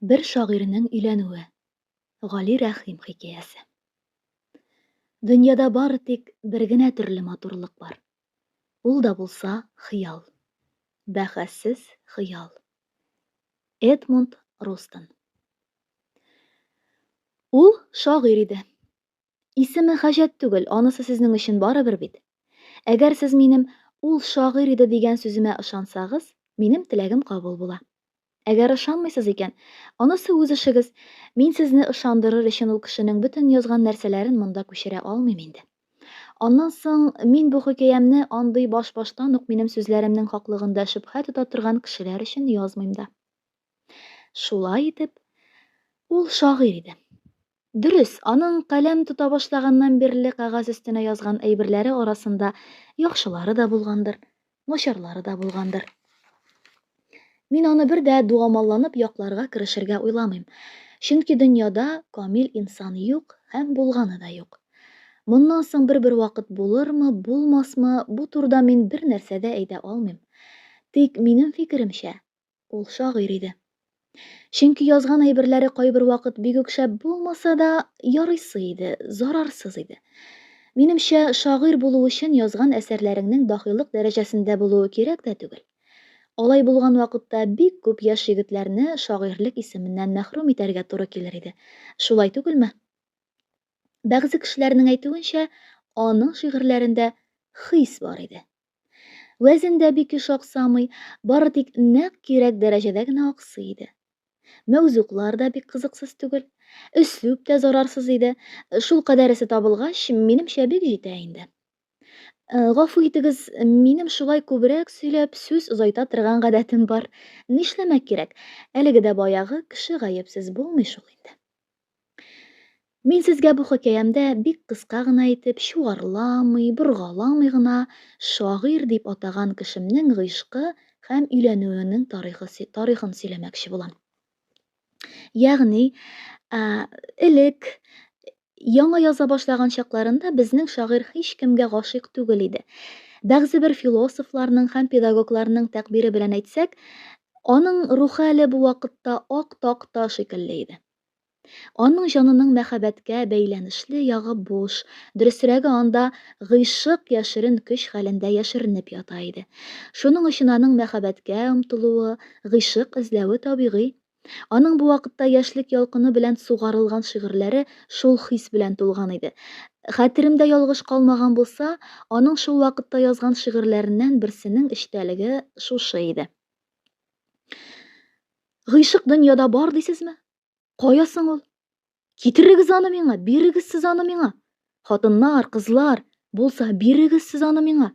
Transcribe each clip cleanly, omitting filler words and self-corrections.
Бер шагыйрьнең өйләнүе. Гали Рәхим хикәясе. Дөньяда бары тик бер генә төрле матурлык бар. Ул да булса хыял. Бәхәссез хыял. Эдмунд Рустан. Ул шагыйрь иде. Исеме хаҗәт түгел, анысы сезнең өчен барыбер бит. Әгәр сез минем ул шагыйрь иде дигән сүземә ышансагыз, минем теләгем кабул була. Әгәр ышанмыйсыз икән, анысы үз эшегез. Мин сезне ышандырыр өчен ул кешенең бөтен язган нәрсәләрен монда күчерә алмыйм инде. Аннан соң мин бу хикәямне андый баш-баштан ук минем сүзләремнең хаклыгында шөбһә тота торган кешеләр өчен язмыйм да. Шулай итеп, ул шагыйрь иде. Дөрес, аның каләм тота башлаганнан бирле кәгазь өстенә язган әйберләре арасында яхшылары да булгандыр, начарлары да булгандыр. Мин аны бер дә дуамалланып якларга керешергә уйламыйм. Чөнки дөньяда камил инсан юк һәм булганы да юк. Моннан соң бер вакыт булырмы, булмасмы, бу турыда мин бер нәрсә дә әйтә алмыйм. Тик минем фикеремчә, ул шагыйрь иде. Чөнки язган әйберләре кайбер вакыт бик үк шәп булмаса да ярыйсы иде, зарарсыз иде. Минемчә, шагыйрь булу өчен язган әсәрләреңнең дахилык дәрәҗәсендә булуы кирәк тә түгел. Алай булган вакытта бик күп яшь егетләрне шагыйрьлек исеменнән мәхрүм итәргә туры килер иде. Шулай түгелме? Бәгъзе кешеләрнең әйтүенчә, аның шигырьләрендә хис бар иде. Вәзен дә бик еш аксамый, бары тик нәкъ кирәк дәрәҗәдә генә аксый иде. Мәүзуклар да бик кызыксыз түгел, өслүб тә зарарсыз иде. Шул кадәресе табылгач, минемчә бик җитә инде. Гафу итегез, минем шулай күбрәк сөйләп сүз озайта торган гадәтем бар. Нишләмәк кирәк? Әлеге дә баягы кеше гаепсез булмый шул инде. Мин сезгә бу хикәямдә бик кыска гына итеп, чуарламый, боргаламый гына шагыйрь дип атаган кешемнең гыйшкы һәм өйләнүенең тарихын сөйләмәкче булам. Ягъни, элек яңа яза башлаган чакларында безнең шагыйрь һичкемгә гашыйк түгел иде. Бәгъзе бер философларның һәм педагогларның тәгъбире белән әйтсәк, аның рухы әле бу вакытта ак такта шикелле иде. Аның җанының мәхәббәткә бәйләнешле ягы буш, дөресрәге анда гыйшык яшерен көч хәлендә яшеренеп ята иде. Шуның өчен аның мәхәббәткә омтылуы, гыйшык эзләве табигый. Аның бу вакытта яшьлек ялкыны белән сугарылган шигырьләре шул хис белән тулган иде. Хәтеремдә ялгыш калмаган булса, аның шул вакытта язган шигырьләреннән берсенең эчтәлеге шушы иде. Гыйшык дөньяда бар дисезме? Кая соң ул? Китерегез аны миңа, бирегез сез аны миңа. Хатыннар, кызлар, булса бирегез сез аны миңа.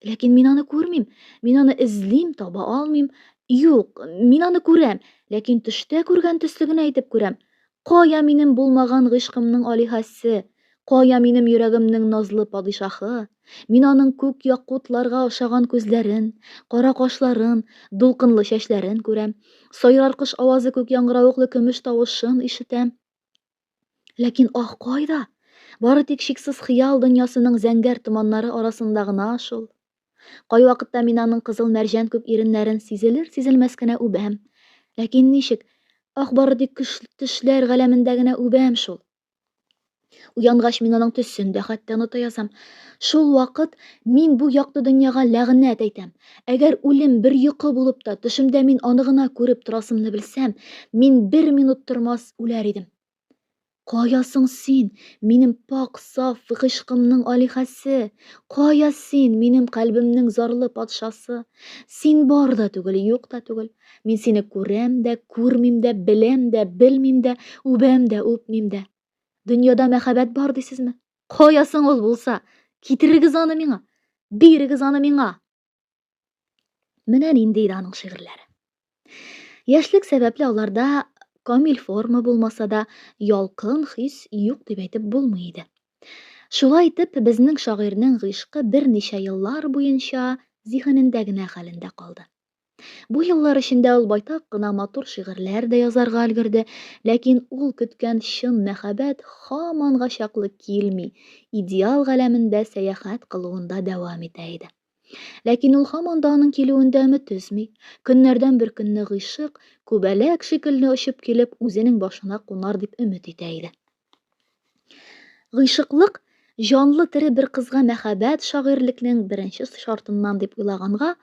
Ләкин мин аны күрмим, мин аны эзлим, таба алмыйм. Юк, мин аны күрәм, ләкин төштә күргән төсле генә итеп күрәм. Кая минем булмаган гыйшкымның алиһәсе, кая минем йөрәгемнең назлы падишаһы? Мин аның күк якутларга охшаган күзләрен, кара кашларын, дулкынлы чәчләрен күрәм. Сайрар кош авазы күк яңгыравыклы көмеш тавышын ишетәм. Ләкин кайда? Бары тик шиксез хыял дөньясының зәңгәр томаннары арасында гына шул. Кайвакытта мин аның кызыл мәрҗән күк иреннәрен сизелер-сизелмәс кенә үбәм. Ләкин ничек? Бары тик төшләр галәмендә генә үбәм шул. Уянгач мин аның төсен дә хәтта оныта язам. Шул вакыт мин бу якты дөньяга ләгънәт әйтәм. Әгәр үлем бер йокы булып та төшемдә мин аны гына күреп торасымны белсәм, мин бер минут тормас үләр идем. Кая соң син, минем пак, саф гыйшкымның алиһәсе? Кая син, минем калбемнең зарлы патшасы? Син бар да түгел, юк та түгел. Мин сине күрәм дә, күрмим дә, беләм дә, белмим дә, үбәм дә, үпмим дә. Дөньяда мәхәббәт бар дисезме? Кая соң ул булса? Китерегез аны миңа, бирегез аны миңа. Менә нинди иде аның шигырьләре. Яшьлек сәбәпле аларда камил форма булмаса да, ялкын хис юк дип әйтеп булмый иде. Шулай итеп, безнең шагыйрьнең гыйшкы берничә еллар буенча зиһенендә генә хәлендә калды. Бу еллар эчендә ул байтак кына матур шигырьләр дә язарга өлгерде, ләкин ул көткән чын мәхәббәт һаманга чаклы килми, идеал галәмендә сәяхәт кылуында дәвам итә иде. Ләкин ул һаман да аның килүендә өмет өзми. Көннәрдән бер көнне гыйшык күбәләк шикелле очып килеп үзенең башына кунар дип өмет итә иде. Гыйшыклык җанлы тере бер кызга мәхәббәт шагыйрьлекнең беренче шартыннан дип уйлаганга,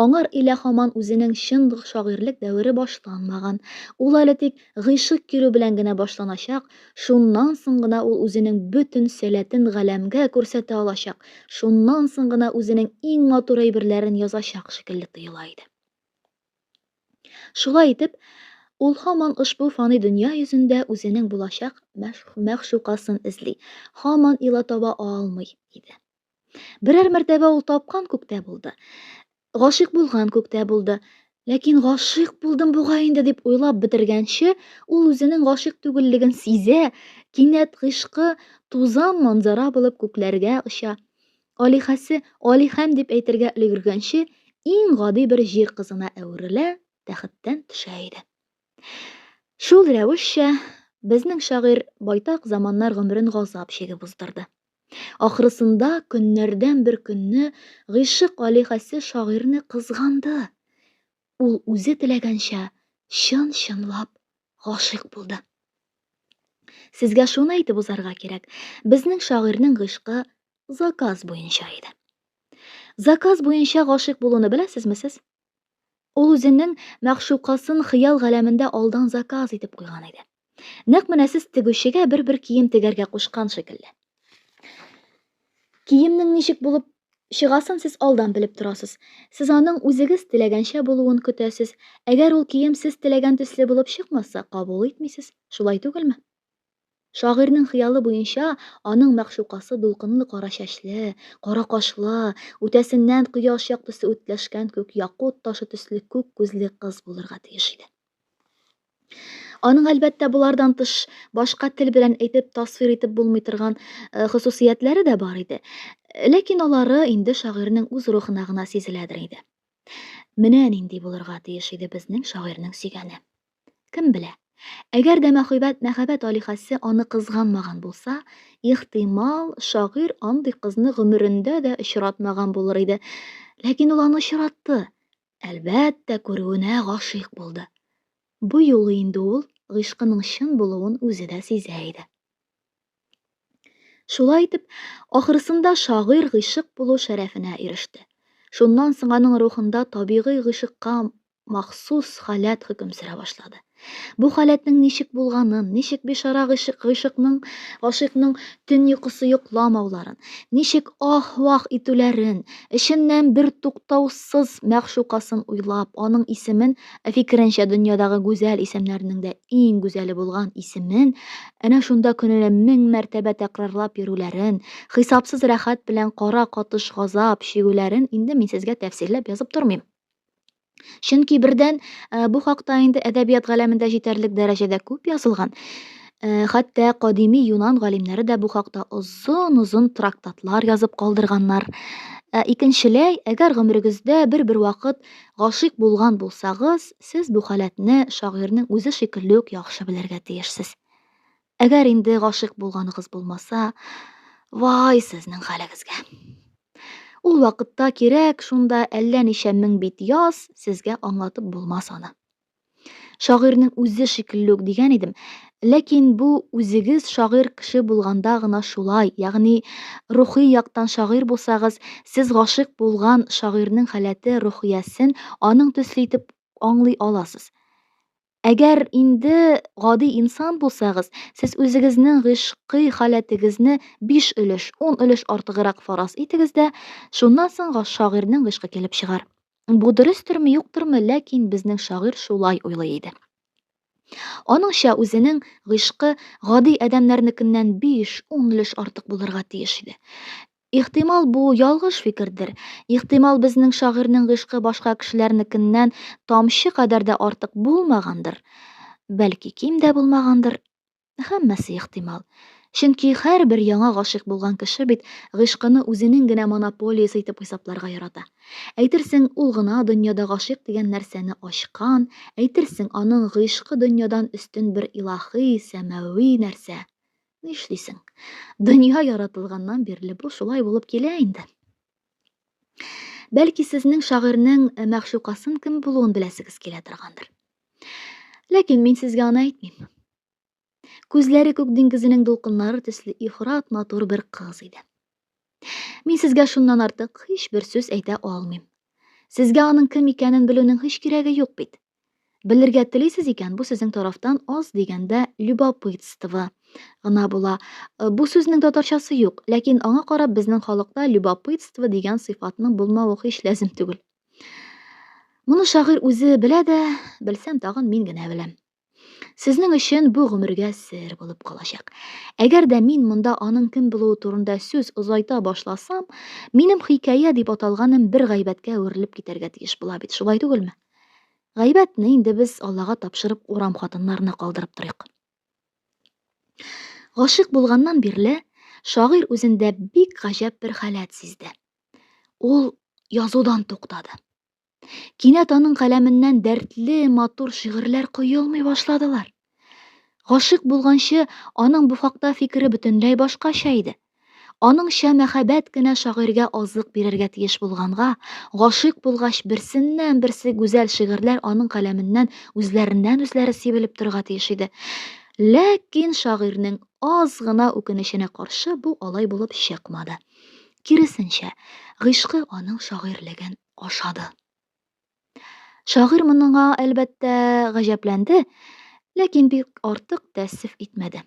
аңар илә һаман үзенең чын шагыйрьлек дәвере башланмаган. Ул әле тик гыйшык килү белән генә башланачак, шуннан соң гына ул үзенең бөтен сәләтен галәмгә күрсәтә алачак, шуннан соң гына үзенең иң матур әйберләрен язачак шикелле тоела иде. Шулай итеп, ул һаман ошбу фани дөнья йөзендә үзенең булачак мәгъшукасын эзли, һаман ила таба алмый иде. Берәр мәртәбә ул тапкан күктә булды, гашыйк булган күктә булды. Ләкин гашыйк булдым бугай инде дип уйлап бетергәнче, ул үзенең гашыйк түгеллеген сизә, кинәт гыйшкы тузан манзара булып күкләргә оча. Алиһәсе Алиһәм дип әйтергә өлгергәнче, иң гади бер җир кызына әверелә, тәхеттән төшә иде. Шул рәвешчә безнең шагыйрь байтак заманнар гомерен газап чигеп уздырды. Ахрысында көннәрдән бер көнне гыйшык алиһәсе шагыйрьне кызганды. Ул үзе теләгәнчә чын-чынлап гашыйк булды. Сезгә шуны әйтеп узарга кирәк, безнең шагыйрьнең гыйшкы заказ буенча иде. Заказ буенча гашыйк булуны беләсезме сез? Ул үзенең мәгъшукасын хыял галәмендә алдан заказ итеп куйган иде. Нәкъ менә сез тегүчегә бер кием тегәргә кушкан шикелле. Киемнең ничек булып чыгасын сез алдан белеп торасыз. Сез аның үзегез теләгәнчә булуын көтәсез. Әгәр ул кием сез теләгән төсле булып чыкмаса, кабул итмисез. Шулай түгелме? Шагыйрьнең хыялы буенча аның мәгъшукасы дулкынлы кара чәчле, кара кашлы, үтәсеннән кояш яктысы үтләшкән күк якут ташы төсле күк күзле кыз булырга тиеш иде. Аның әлбәттә булардан тыш башка тел белән әйтеп тасвир итеп булмый торган хосусиятләре дә бар иде. Ләкин алары инде шагыйрьнең үз рухына гына сизеләдер иде. Менә нинди булырга тиеш иде безнең шагыйрьнең сөйгәне. Кем белә? Әгәр дә мәхәббәт алиһәсе аны кызганмаган булса, ихтимал, шагыйрь андый кызны гомерендә дә очратмаган булыр иде. Ләкин ул аны очратты. Әлбәттә, күрүенә гашыйк булды. Бу юлы инде ул гыйшкының чын булуын үзе дә сизә иде. Шулай итеп, ахырсында шагыйрь гыйшык булу шәрәфенә иреште. Шуннан соң аның рухында табигый гыйшыкка махсус халәт хөкем сөрә башлады. Бу халәтнең ничек булганын, ничек бишара гашыйкның төн йокысы йокламауларын, ничек ах-вах итүләрен, эченнән бер туктаусыз мәгъшукасын уйлап, аның исемен, фикеренчә дөньядагы гүзәл исемнәрнең дә иң гүзәле булган исемен, әнә шунда көненә 1000 мәртәбә тәкрарлап йөрүләрен, хисапсыз рәхәт белән кара катыш газап чигүләрен инде мин сезгә тәфсилләп язып тормыйм. Чөнки бердән бу хакта инде әдәбият галәмендә җитәрлек дәрәҗәдә күп язылган. Хәтта кадими Юнан галимнәре дә бу хакта озын-озын трактатлар язып калдырганнар. Икенчеләй, әгәр гомерегездә бер вакыт гашыйк булган булсагыз, сез бу халәтне шагыйрьнең үзе шикелле үк яхшы белергә тиешсез. Әгәр инде гашыйк булганыгыз булмаса, вай сезнең хәлегезгә. Ул вакытта кирәк шунда әллә ничә 1000 бит яз, сезгә аңлатып булмас аны. Шагыйрьнең үзе шикелле үк дигән идем, ләкин бу үзегез шагыйрь кеше булганда гына шулай, ягъни рухи яктан шагыйрь булсагыз, сез гашыйк булган шагыйрьнең халәте, рухиясен аның төсле итеп аңлый аласыз. Әгәр инде гади инсан булсагыз, сез үзегезнең гыйшкый халәтегезне 5 өлеш, 10 өлеш артыграк фараз итегез дә, шуннан соң шагыйрьнең гыйшкы килеп чыгар. Бу дөрестөрме, юктырмы, ләкин безнең шагыйрь шулай уйлый иде. Аныңча үзенең гыйшкы гади адәмнәрнекеннән 5-10 өлеш артык булырга тиеш иде. Ихтимал бу ялгыш фикердер. Ихтимал безнең шагыйрьнең гыйшкы башка кешеләрнекеннән тамчы кадәр дә артык булмагандыр. Бәлки ким дә булмагандыр. Һәммәсе ихтимал. Чөнки һәрбер яңа гашыйк булган кеше бит гыйшкыны үзенең генә монополиясе итеп хисапларга ярата. Әйтерсең, ул гына дөньяда гашыйк дигән нәрсәне ачкан, әйтерсең, аның гыйшкы дөньядан өстен бер илаһи, сәмави нәрсә. Нишлисең? Дөнья яратылганнан бирле бу шулай булып килә инде. Бәлки сезнең шагыйрьнең мәгъшукасын кем булуын беләсегез килә торгандыр. Ләкин мин сезгә аны әйтмим. Күзләре күк диңгезенең дулкыннары төсле ифрат матур бер кыз иде. Мин сезгә шуннан артык һичбер сүз әйтә алмыйм. Сезгә аның кем икәнен белүнең һич кирәге юк бит. Белергә телисез икән, бу сезнең тарафтан аз дигәндә любопытство гына була. Бу сүзнең татарчасы юк, ләкин аңа карап безнең халыкта любопытство дигән сыйфатның булмавы һич ләзем түгел. Моны шагыйрь үзе белә дә, белсәм тагын мин генә беләм. Сезнең өчен бу гомергә сер булып калачак. Әгәр дә мин монда аның кем булуы турында сүз озайта башласам, минем хикәя дип аталганым бер гайбәткә әверелеп китәргә тиеш була бит, шулай түгелме? Гайбәтне инде без Аллага тапшырып урам хатыннарына калдырып торыйк. Гашыйк булганнан бирле шагыйрь үзендә бик гаҗәп бер халәт сизде. Ул язудан туктады. Кинәт аның каләменнән дәртле, матур шигырьләр коелмый башладылар. Гашыйк булганчы аның бу хакта фикере бөтенләй башкача иде. Аныңча мәхәббәт кенә шагыйрьгә азык бирергә тиеш булганга, гашыйк булгач берсеннән-берсе гүзәл шигырьләр аның каләменнән үзләреннән-үзләре сибелеп торырга тиеш иде. Ләкин шагыйрьнең аз гына үкенеченә каршы бу алай булып чыкмады. Киресенчә, гыйшкы аның шагыйрьлеген ашады. Шагыйрь моныңа әлбәттә гаҗәпләнде, ләкин бик артык тәэссүф итмәде.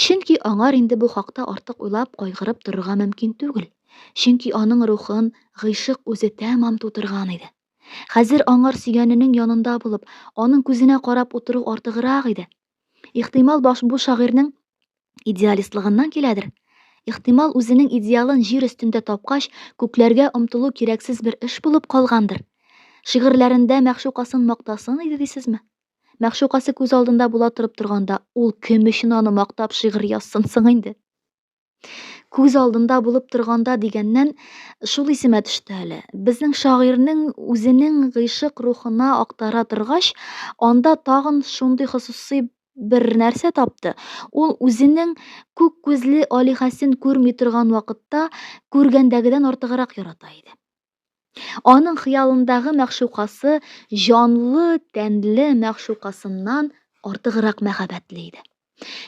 Чөнки аңар инде бу хакта артык уйлап кайгырып торырга мөмкин түгел. Чөнки аның рухын гыйшык үзе тәмам тутырган иде. Хәзер аңар сөйгәненең янында булып, аның күзенә карап утыру артыграк иде. Ихтимал бу шагыйрьнең идеалистлыгыннан киләдер. Ихтимал үзенең идеалын җир өстендә тапкач, күкләргә омтылу кирәксез бер эш булып калгандыр. Шигырьләрендә мәгъшукасын мактасын иде дисезме? Мәгъшукасы күз алдында була торганда, ул кем өчен аны мактап шигырь язсын соң инде? Күз алдында булып торганда дигәннән шул исемә төште әле. Безнең шагыйрьнең үзенең гыйшык рухына актара торгач, анда тагын шундый хосусый бер нәрсә тапты. Ул үзенең күк күзле алиһәсен күрми торган вакытта күргәндәгедән артыграк ярата иде. Аның хыялындагы мәгъшукасы җанлы, тәнле мәгъшукасыннан артыграк мәхәббәтле иде.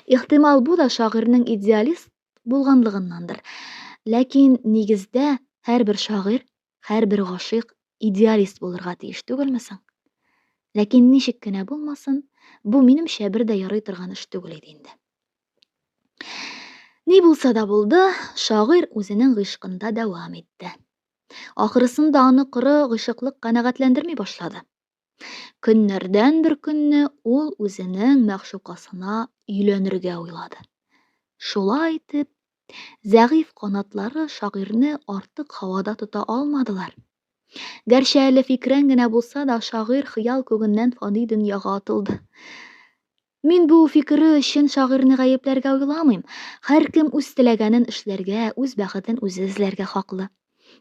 Ихтимал бу да шагыйрьнең идеалист булганлыгыннандыр. Ләкин нигездә һәрбер шагыйрь, һәрбер гашыйк идеалист булырга тиеш түгелме соң? Ләкин ничек кенә булмасын, бу минемчә бер дә ярый торган эш түгел иде инде. Ни булса да булды, шагыйрь үзенең гыйшкында дәвам итте. Ахырысында аны коры гыйшыклык канәгатьләндерми башлады. Көннәрдән бер көнне ул үзенең мәгъшукасына өйләнергә уйлады. Шулай итеп, зәгыйфь канатлары шагыйрьне артык һавада тота алмадылар. Гәрчә әле фикрән генә булса да шагыйрь хыял күгеннән фани дөньяга атылды. Мин бу фикере өчен шагыйрьне гаепләргә уйламыйм. Һәркем үз теләгәнен эшләргә, үз бәхетен үзе эзләргә хаклы.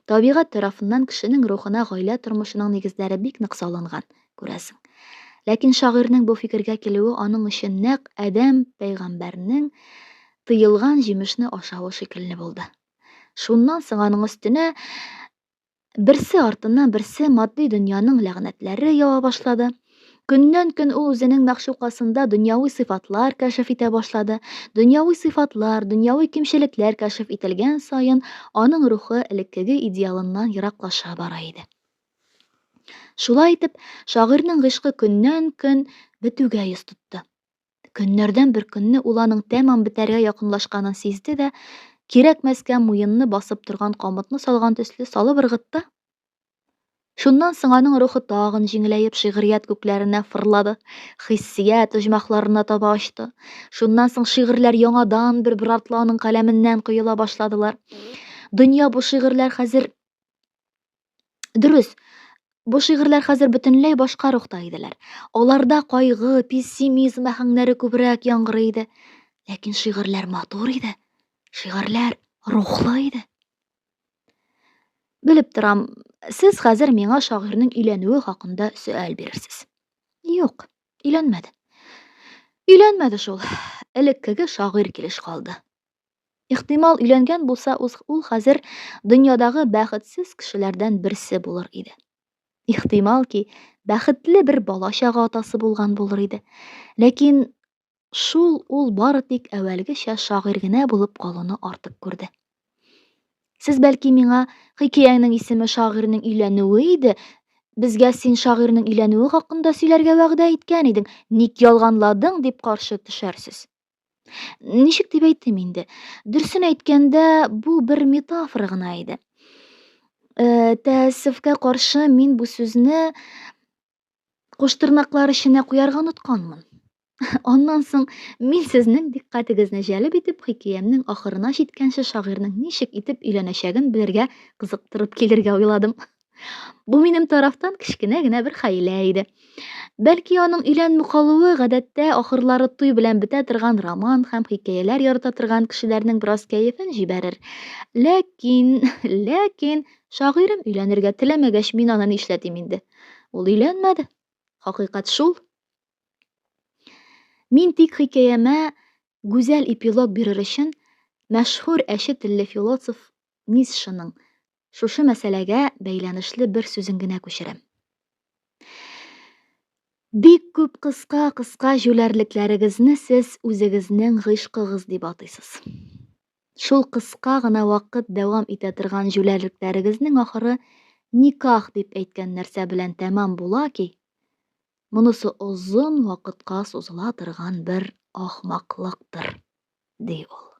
Табигать тарафыннан кешенең рухына гаилә тормышының нигезләре бик нык салынган, күрәсең. Ләкин шагыйрьнең бу фикергә килүе аның өчен нәкъ Адәм пәйгамбәрнең тыелган җимешне ашавы шикелле булды. Шуннан соң аның өстенә берсе артыннан берсе матди дөньяның ләгънәтләре ява башлады. Көннән-көн ул үзенең мәгъшукасында дөньяви сыйфатлар кәшиф итә башлады. Дөньяви сыйфатлар, дөньяви кимчелекләр кәшиф ителгән саен, аның рухы элеккеге идеалыннан ераклаша бара иде. Шулай итеп, шагыйрьнең гыйшкы көннән-көн бетүгә йөз тотты. Көннәрдән бер көнне ул аның тәмам бетәргә якынлашканын сизде дә, кирәкмәскә муенны басып торган камытны салган төсле салып ыргытты. Шуннан соң аның рухы тагын җиңеләеп шигърият күкләренә фырлады, хиссият оҗмахларына таба очты. Шуннан соң шигырьләр яңадан бер артлы аның каләменнән коела башладылар. Дөнья бу шигырьләр хәзер дөрес, бу шигырьләр хәзер бөтенләй башка рухта иделәр. Аларда кайгы, пессимизм аһәңнәре күбрәк яңгырый иде. Ләкин шигырьләр матур иде. Шигырьләр рухлы иде. Белеп торам, сез хәзер миңа шагыйрьнең өйләнүе хакында сөаль бирерсез. Юк, өйләнмәде. Өйләнмәде шул. Элеккеге шагыйрь килеш калды. Ихтимал, өйләнгән булса, ул хәзер дөньядагы бәхетсез кешеләрдән берсе булыр иде. Ихтимал ки, бәхетле бер бала-чага атасы булган булыр иде. Ләкин ул бары тик әүвәлгечә шагыйрь генә булып калуны артык күрде. Сез бәлки миңа хикәянең исеме шагыйрьнең өйләнүе иде, безгә син шагыйрьнең өйләнүе хакында сөйләргә вәгъдә иткән идең, ник ялганладың дип каршы төшәрсез. Ничек дип әйтим инде? Дөресен әйткәндә, бу бер метафора гына иде. Тәэссефкә каршы, мин бу сүзне куштырнаклар эченә куярга онытканмын. Аннан соң мин сезнең дикъкатегезне җәлеп итеп, хикәямнең ахырына җиткәнче шагыйрьнең ничек итеп өйләнәчәген белергә кызыктырып килергә уйладым. Бу минем тарафтан кечкенә генә бер хәйлә иде. Бәлки аның өйләнми калуы гадәттә ахырлары туй белән бетә торган роман һәм хикәяләр ярата торган кешеләрнең бераз кәефен җибәрер. Ләкин шагыйрем өйләнергә теләмәгәч, мин аны нишләтим инде? Ул өйләнмәде. Хакыйкать шул. Мин тик хикәямә гүзәл эпилог бирер өчен мәшһүр әче телле философ Ницшеның шушы мәсьәләгә бәйләнешле бер сүзен генә күчерәм. Бик күп кыска җүләрлекләрегезне сез үзегезнең гыйшкыгыз дип атыйсыз. Шул кыска гына вакыт дәвам итә торган җүләрлекләрегезнең ахыры никах дип әйткән нәрсә белән тәмам була ки, монысы озын вакытка сузыла торган бер ахмаклыктыр, ди ул.